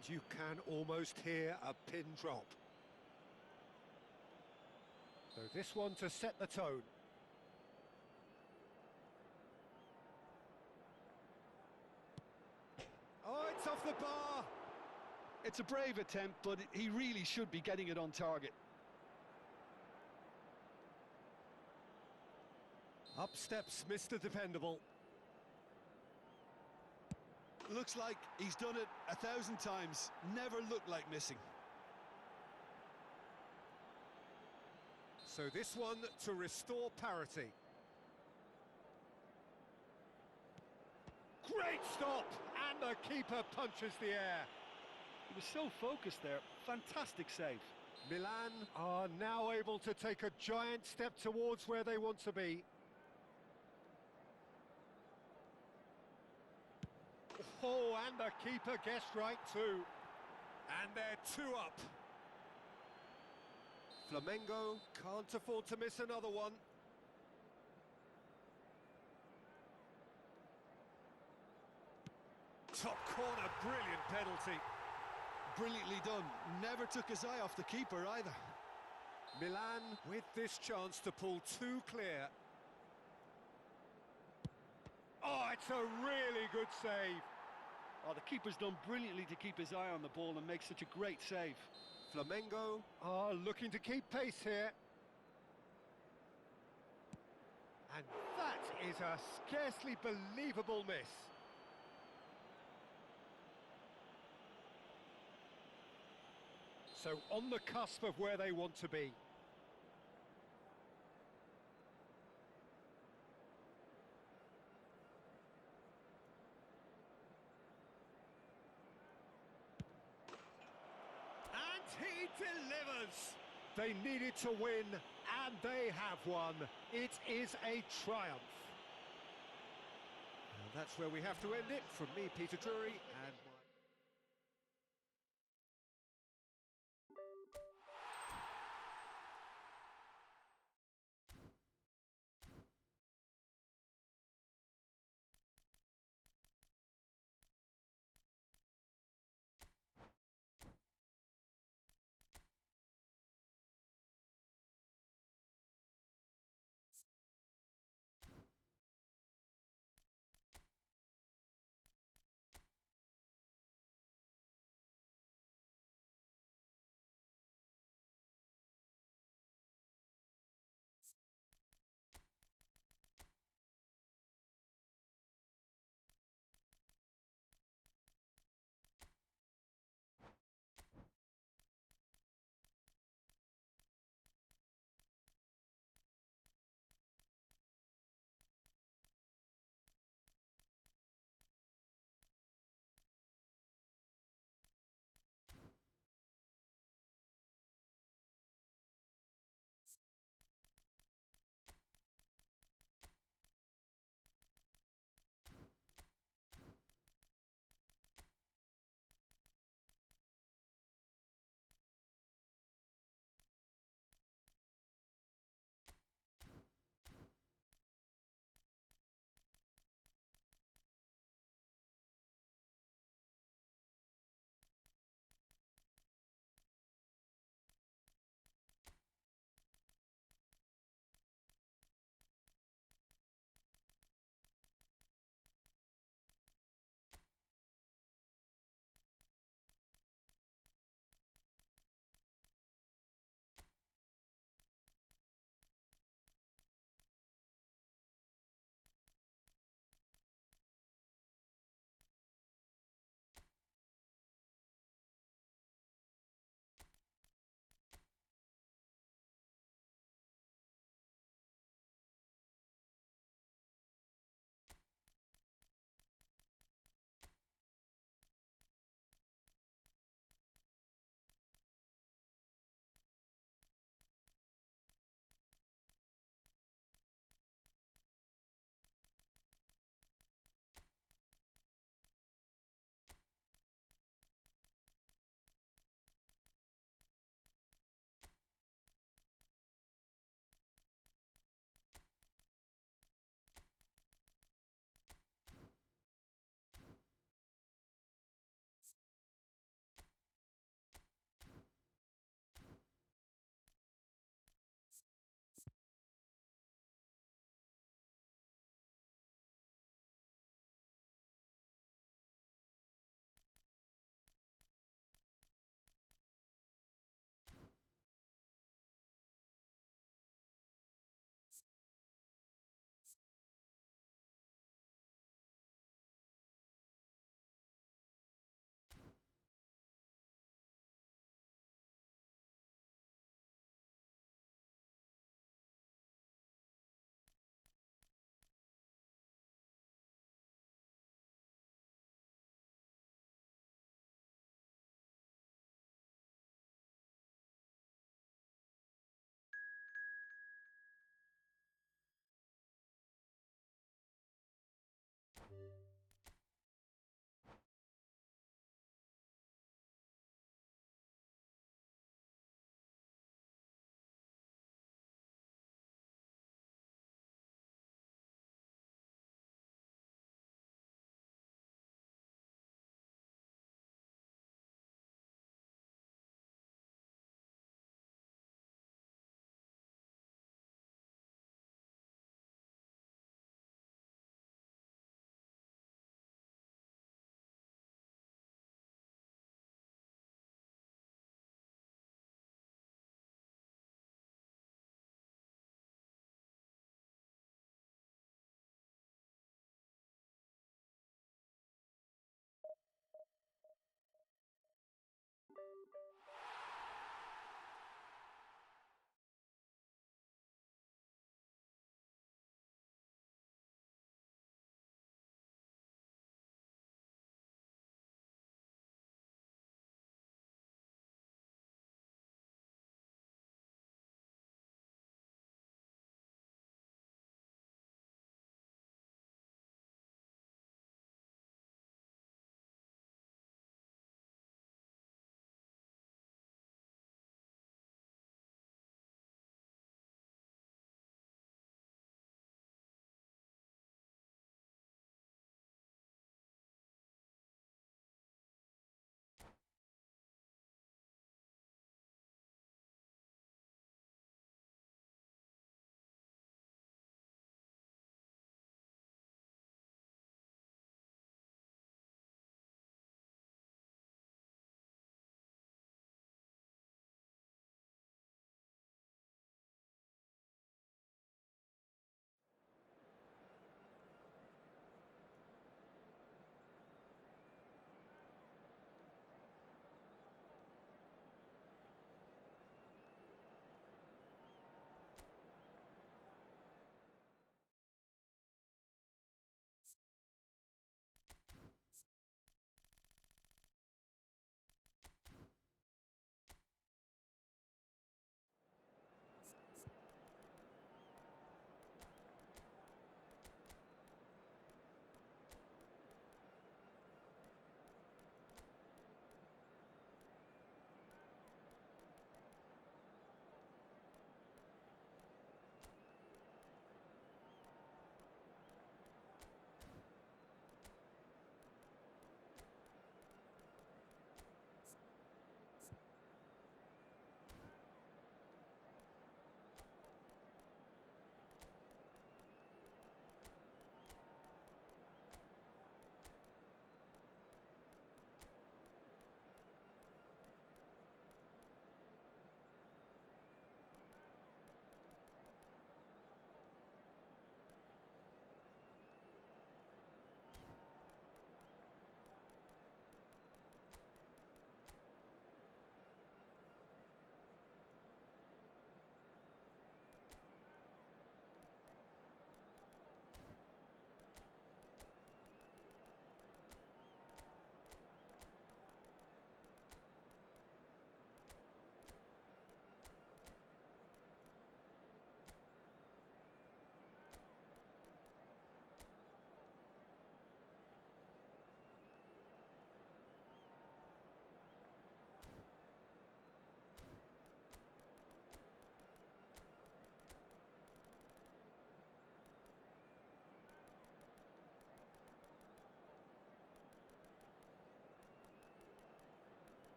And you can almost hear a pin drop. So this one to set the tone. Oh, it's off the bar! It's a brave attempt, but he really should be getting it on target. Up steps Mr. Dependable. Looks like he's done it 1,000 times. Never looked like missing. So this one to restore parity. Great stop! And the keeper punches the air. He was so focused there. Fantastic save. Milan are now able to take a giant step towards where they want to be. Oh, and the keeper guessed right too. And they're 2 up. Flamengo can't afford to miss another one. Top corner, brilliant penalty. Brilliantly done. Never took his eye off the keeper either. Milan with this chance to pull 2 clear. Oh, it's a really good save. Oh, the keeper's done brilliantly to keep his eye on the ball and make such a great save. Flamengo are looking to keep pace here. And that is a scarcely believable miss. So on the cusp of where they want to be. And he delivers! They needed to win, and they have won. It is a triumph. And that's where we have to end it. From me, Peter Drury, and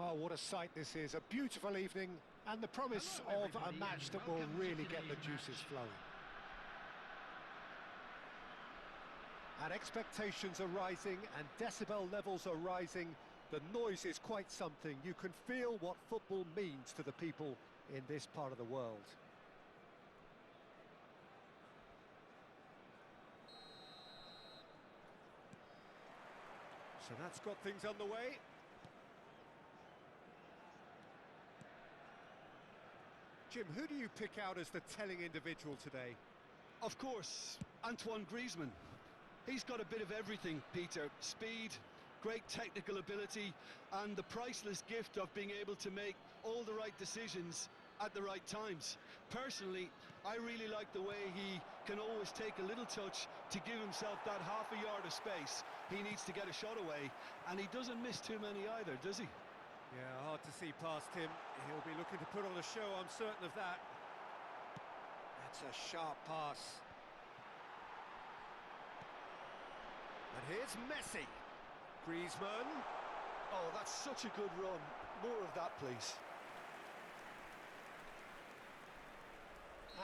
Well, what a sight this is. A beautiful evening and the promise of a match that will really get the juices flowing. And expectations are rising and decibel levels are rising. The noise is quite something. You can feel what football means to the people in this part of the world. So that's got things underway. Jim, who do you pick out as the telling individual today? Of course, Antoine Griezmann. He's got a bit of everything, Peter. Speed, great technical ability, and the priceless gift of being able to make all the right decisions at the right times. Personally, I really like the way he can always take a little touch to give himself that half a yard of space. He needs to get a shot away, and he doesn't miss too many either, does he? Yeah, hard to see past him. He'll be looking to put on a show, I'm certain of that. That's a sharp pass. And here's Messi. Griezmann. Oh, that's such a good run. More of that, please.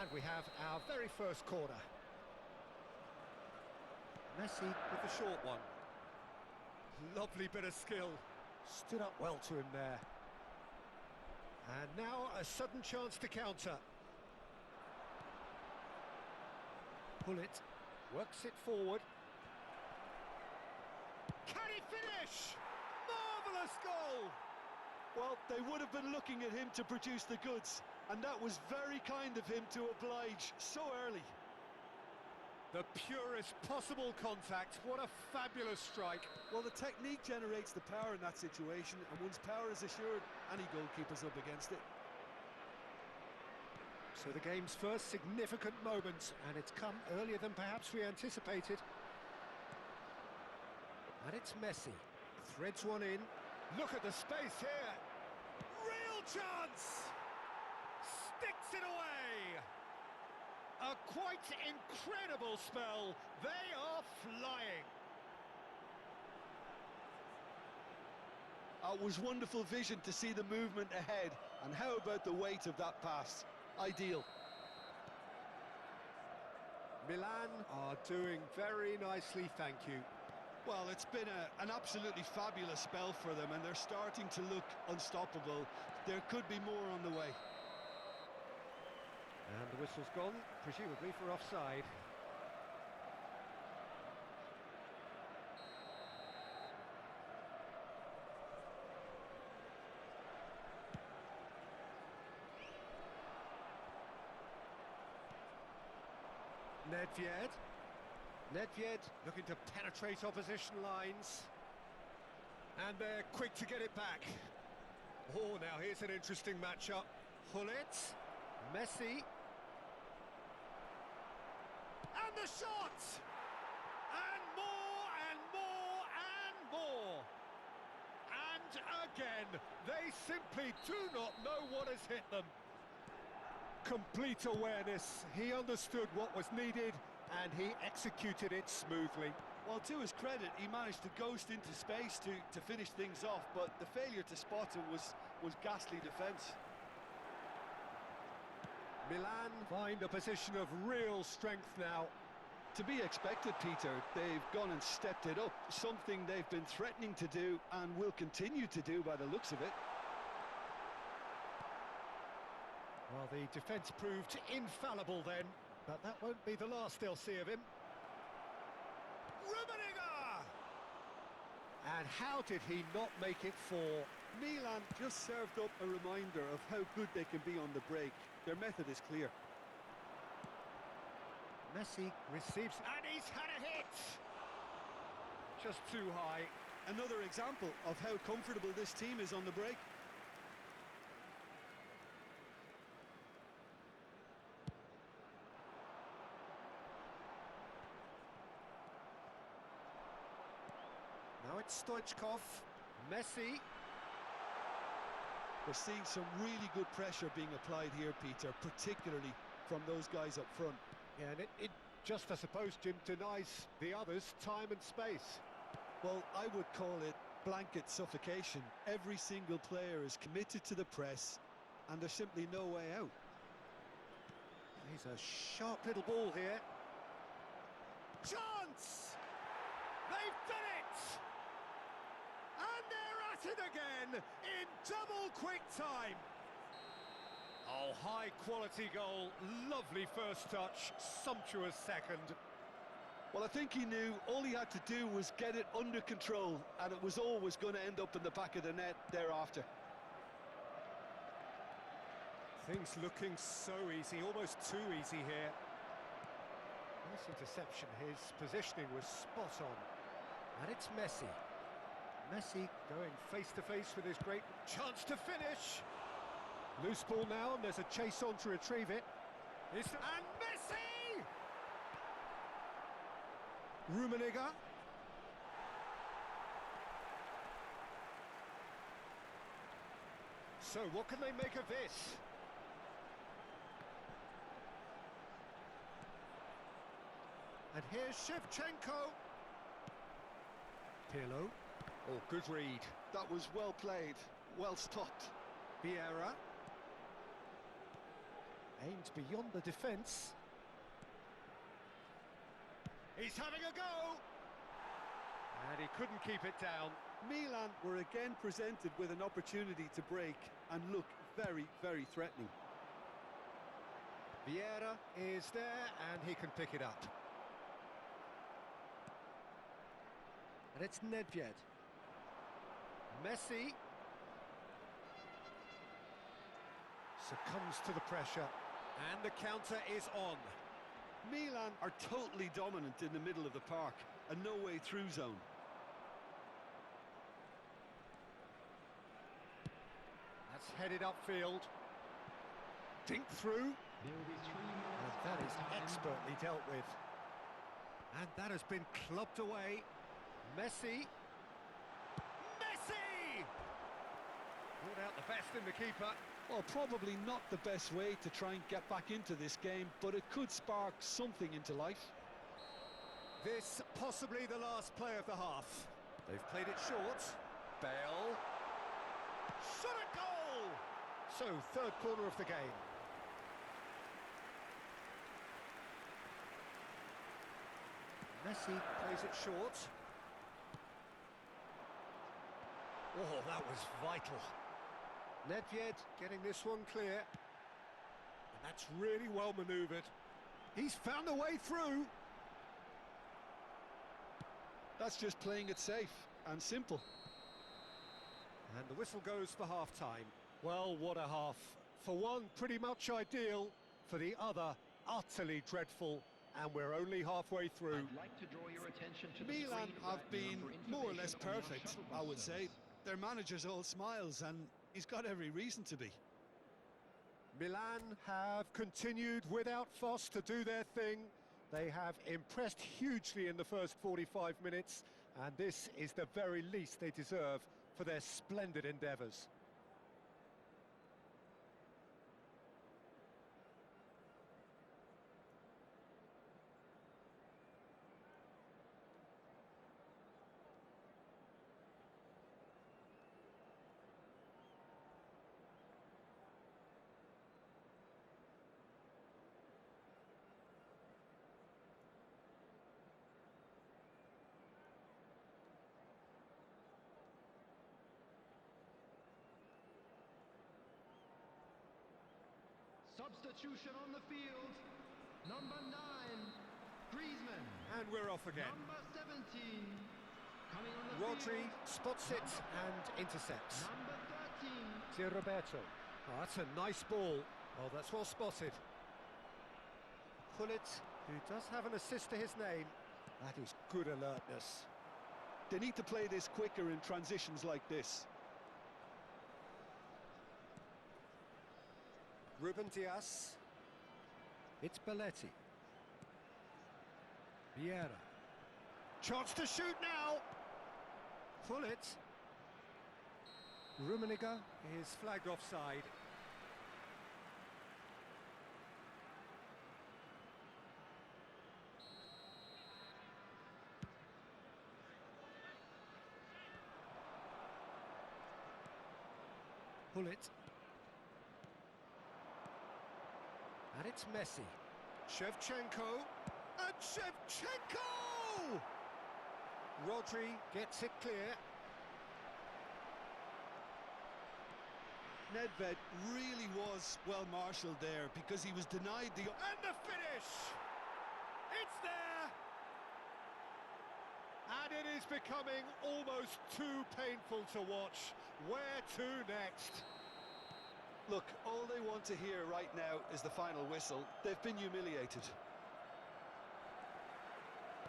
And we have our very first corner. Messi with the short one. Lovely bit of skill. Stood up well to him there. And now a sudden chance to counter. Pull it. Works it forward. Can he finish? Marvellous goal! Well, they would have been looking at him to produce the goods, and that was very kind of him to oblige so early. The purest possible contact. What a fabulous strike. Well, the technique generates the power in that situation, and once power is assured, any goalkeeper's up against it. So the game's first significant moment, and it's come earlier than perhaps we anticipated. And it's Messi. Threads one in. Look at the space here. Real chance! Sticks it away! A quite incredible spell. They are flying. It was wonderful vision to see the movement ahead, and how about the weight of that pass? Ideal. Milan are doing very nicely, thank you. Well, it's been an absolutely fabulous spell for them, and they're starting to look unstoppable. There could be more on the way. And the whistle's gone, presumably for offside. Nedved looking to penetrate opposition lines. And they're quick to get it back. Oh, now here's an interesting matchup. Hullet, Messi. And the shot! And more, and more, and more! And again, they simply do not know what has hit them. Complete awareness. He understood what was needed, and he executed it smoothly. Well, to his credit, he managed to ghost into space to finish things off, but the failure to spot him was ghastly defence. Milan find a position of real strength now. To be expected, Peter. They've gone and stepped it up, something they've been threatening to do and will continue to do by the looks of it. Well, the defence proved infallible then, but that won't be the last they'll see of him. Rummenigge! And how did he not make it four? Milan just served up a reminder of how good they can be on the break. Their method is clear. Messi receives, and he's had a hit! Just too high. Another example of how comfortable this team is on the break. Now it's Stoichkov, Messi. We're seeing some really good pressure being applied here, Peter, particularly from those guys up front. Yeah, and it just, I suppose, Jim, denies the others time and space. Well, I would call it blanket suffocation. Every single player is committed to the press, and there's simply no way out. He's a sharp little ball here. Chance! They've done it! And they're at it again in double quick time. Oh, high quality goal, lovely first touch, sumptuous second. Well, I think he knew all he had to do was get it under control, and it was always going to end up in the back of the net thereafter. Things looking so easy, almost too easy here. Nice interception, his positioning was spot on. And it's Messi. Messi going face to face with his great chance to finish. Loose ball now, and there's a chase on to retrieve it. And Messi! Rummenigge. So what can they make of this? And here's Shevchenko. Pirlo. Oh, good read. That was well played, well stopped. Vieira. Aimed beyond the defence. He's having a go! And he couldn't keep it down. Milan were again presented with an opportunity to break and look very, very threatening. Vieira is there and he can pick it up. And it's Nedved. Messi succumbs to the pressure, and the counter is on. Milan are totally dominant in the middle of the park, a no-way through zone. That's headed upfield. Dink through. And that is expertly dealt with. And that has been clubbed away. Messi. Messi! Brought out the best in the keeper. Well, probably not the best way to try and get back into this game, but it could spark something into life. This possibly the last play of the half. They've played it short. Bale. Shot a goal! So, third corner of the game. Messi plays it short. Oh, that was vital. Nedved getting this one clear. And that's really well manoeuvred. He's found a way through. That's just playing it safe and simple. And the whistle goes for half-time. Well, what a half. For one, pretty much ideal. For the other, utterly dreadful. And we're only halfway through. I'd like to draw your attention to the Milan screen have right been now for more or information less on your perfect, shuttle I bus would say. service. Their manager's all smiles, and he's got every reason to be. Milan have continued without fuss to do their thing. They have impressed hugely in the first 45 minutes, and this is the very least they deserve for their splendid endeavours. Substitution on the field. Number 9, Griezmann. And we're off again. Number 17, coming on the Rodri field. spots it and intercepts. Number 13, Dear Roberto. Oh, that's a nice ball. Oh, that's well spotted. Pullet, who does have an assist to his name. That is good alertness. They need to play this quicker in transitions like this. Ruben Dias. It's Belletti. Vieira. Chance to shoot now. Pullet. Rummenigge is flagged offside. pull it. And it's Messi. Shevchenko. And Shevchenko! Rodri gets it clear. Nedved really was well marshalled there because he was denied the... And the finish! It's there! And it is becoming almost too painful to watch. Where to next? Look, all they want to hear right now is the final whistle. They've been humiliated.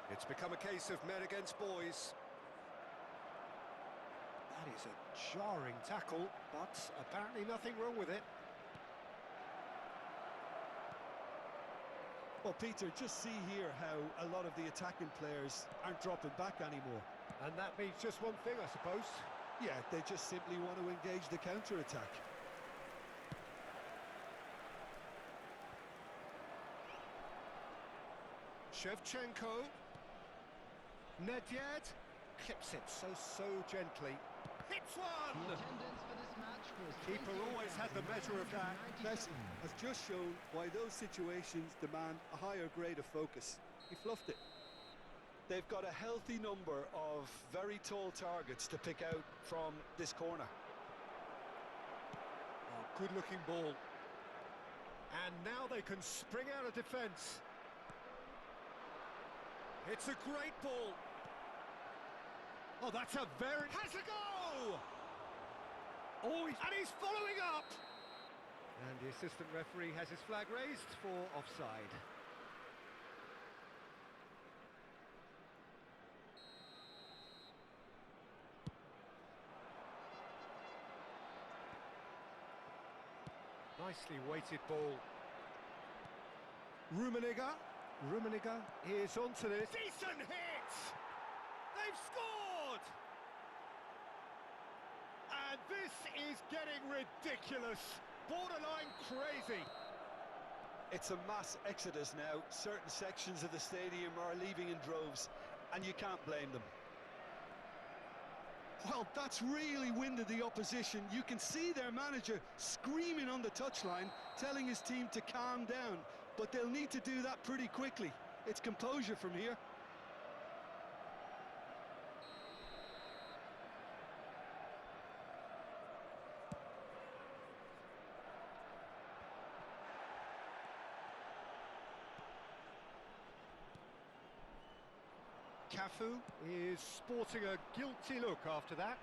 It's become a case of men against boys. That is a jarring tackle, but apparently nothing wrong with it. Well, Peter, just see here how a lot of the attacking players aren't dropping back anymore. And that means just one thing, I suppose. Yeah, they just simply want to engage the counter-attack. Shevchenko. Nedved clips it so gently. Hits The one! attendance for this match was Keeper always had the measure of that. Messi has just shown why those situations demand a higher grade of focus. He fluffed it. They've got a healthy number of very tall targets to pick out from this corner. Oh, good-looking ball. And now they can spring out of defence. It's a great ball. Oh, that's a very... Has a go! Oh, and he's following up! And the assistant referee has his flag raised for offside. Nicely weighted ball. Rummenigge is onto this. Decent hit! They've scored! And this is getting ridiculous. Borderline crazy. It's a mass exodus now. Certain sections of the stadium are leaving in droves, and you can't blame them. Well, that's really winded the opposition. You can see their manager screaming on the touchline, telling his team to calm down, but they'll need to do that pretty quickly. It's composure from here. Cafu is sporting a guilty look after that.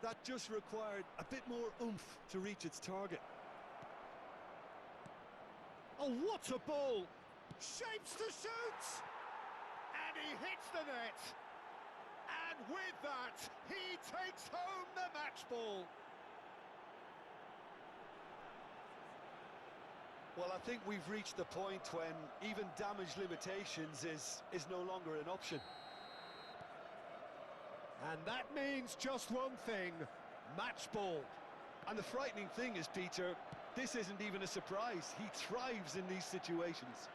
That just required a bit more oomph to reach its target. Oh, what a ball! Shapes to shoot! And he hits the net! And with that, he takes home the match ball! Well, I think we've reached the point when even damage limitations is no longer an option. And that means just one thing, match ball. And the frightening thing is, Peter, this isn't even a surprise. He thrives in these situations.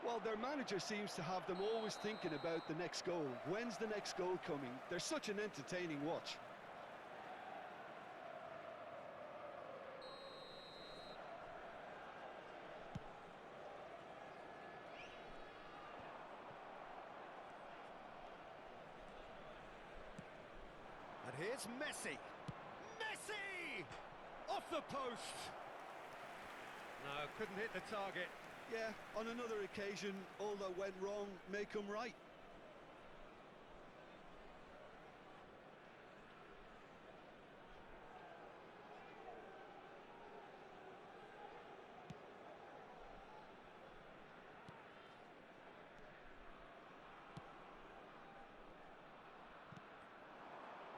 Well, their manager seems to have them always thinking about the next goal. When's the next goal coming? They're such an entertaining watch. And here's Messi. Messi! Off the post. No, couldn't hit the target. Yeah, on another occasion, all that went wrong may come right.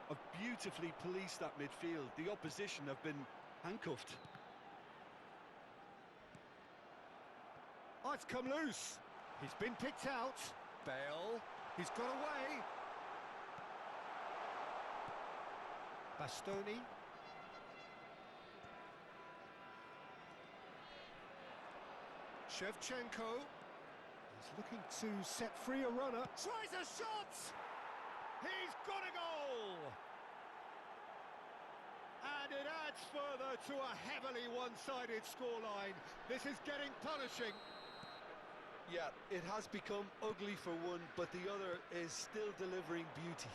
Have beautifully policed that midfield. The opposition have been handcuffed. Oh, it's come loose. He's been picked out. Bale. He's got away. Bastoni. Shevchenko. He's looking to set free a runner. Tries a shot! He's got a goal! And it adds further to a heavily one-sided scoreline. This is getting punishing. Yeah, it has become ugly for one, but the other is still delivering beauty.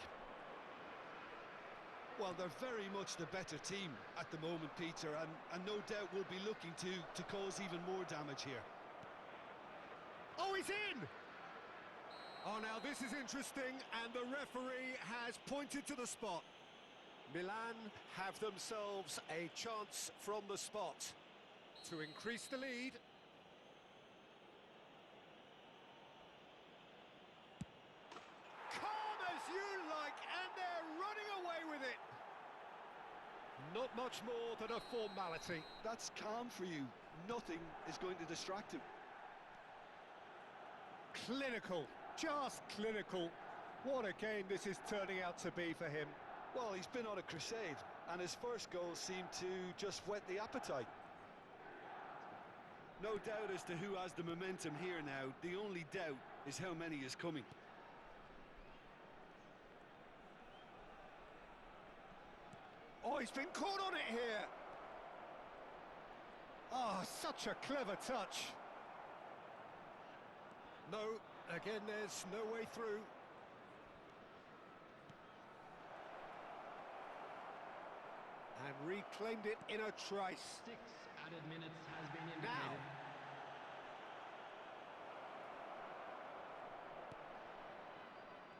Well, they're very much the better team at the moment, Peter, and no doubt will be looking to cause even more damage here. Oh, he's in! Oh, now this is interesting, and the referee has pointed to the spot. Milan have themselves a chance from the spot to increase the lead. Calm as you like, and they're running away with it. Not much more than a formality. That's calm for you. Nothing is going to distract him. Clinical, just clinical. What a game this is turning out to be for him. Well, he's been on a crusade, and his first goal seemed to just whet the appetite. No doubt as to who has the momentum here now. The only doubt is how many is coming. Oh, he's been caught on it here. Oh, such a clever touch. No, again, there's no way through. And reclaimed it in a trice. 6 added minutes has been Now. indicated.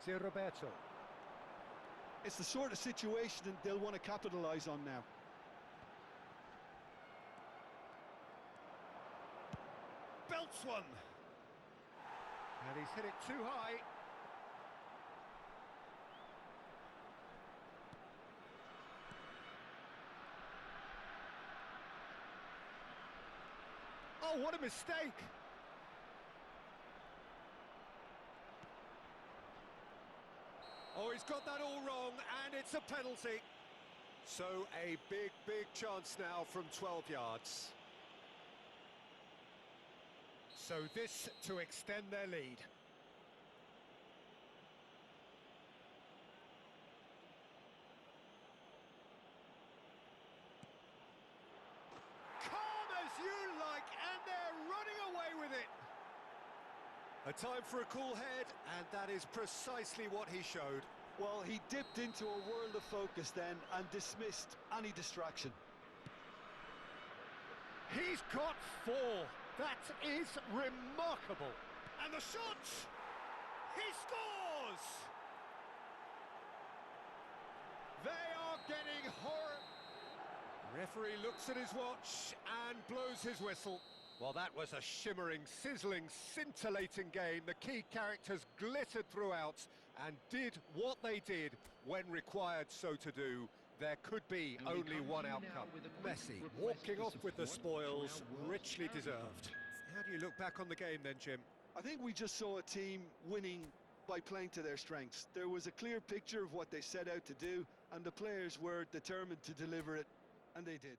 It's Roberto. It's the sort of situation that they'll want to capitalise on now. Belts one. And he's hit it too high. Oh, what a mistake! Oh, he's got that all wrong, and it's a penalty. So a big, big chance now from 12 yards. So this to extend their lead. Calm as you like, and they're running away with it. A time for a cool head, and that is precisely what he showed. Well, he dipped into a world of focus then and dismissed any distraction. He's got 4. That is remarkable. And the shot! He scores! They are getting horror. Referee looks at his watch and blows his whistle. Well, that was a shimmering, sizzling, scintillating game. The key characters glittered throughout and did what they did when required so to do. There could be And we only come one to you now outcome. with a quick Messi request walking to off with the support spoils, our world richly champions. deserved. How do you look back on the game then, Jim? I think we just saw a team winning by playing to their strengths. There was a clear picture of what they set out to do, and the players were determined to deliver it, and they did.